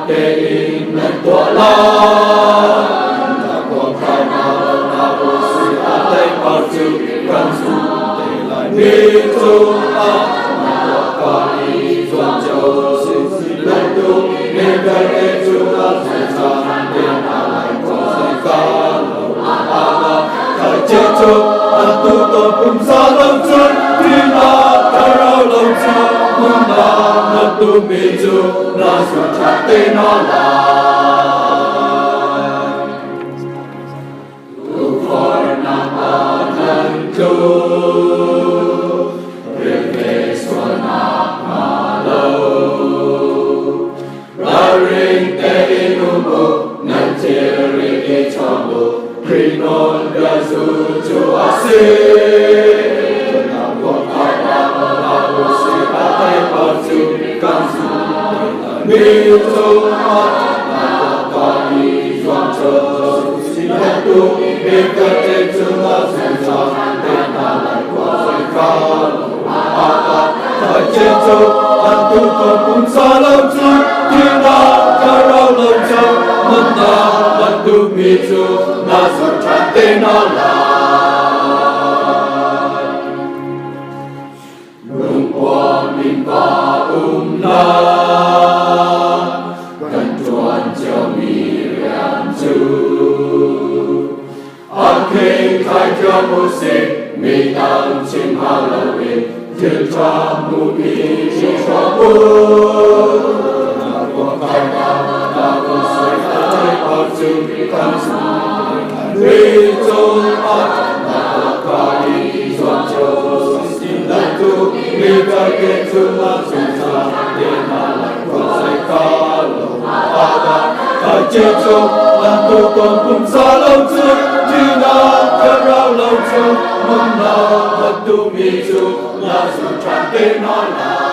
kê in lần tua la ta có khai nào ta vô sự ta tay bao chữ căn su để lại biết tu ta mà có đi doan châu xin lần tu nên cái kết chúng ta sẽ sang đến ta lại có sai cả lâu ta phải chết cho ta tu tôn cùng xa lâu chân khi ta ta rau lâu chân muốn ta tu mi chu na su cha te nó lại tu khỏi nam ta thân chu riêng về xuân mà lâu ra riêng te inu bu nan chia riêng đi cho bu riêng non ga su chu a si mi tu ma na ta ni doan châu xin hãy tu nên cái tên chúng ta sẽ sang đến ta lại qua sai cả ta phải trên châu ta tu còn cùng xa lâu chung khi ta ta rau lâu châu mất ta tu mi tu na dù chẳng tên nó lại luôn qua mình và la khai cho mô sinh mi tăng chim hà lâu in thiên cha mù mi chi cho bố na qua khai na vô suy ta thấy bao chữ căn su mi châu na qua đi doan châu xin lại tu mi cái kết chúng ta chúng ta đến mà lại qua sai cả lâu ta phải chết cho làm tu tôn cùng xa lâu trước khi na ta rau lâu châu mong na tu mi chu na su chan te nó là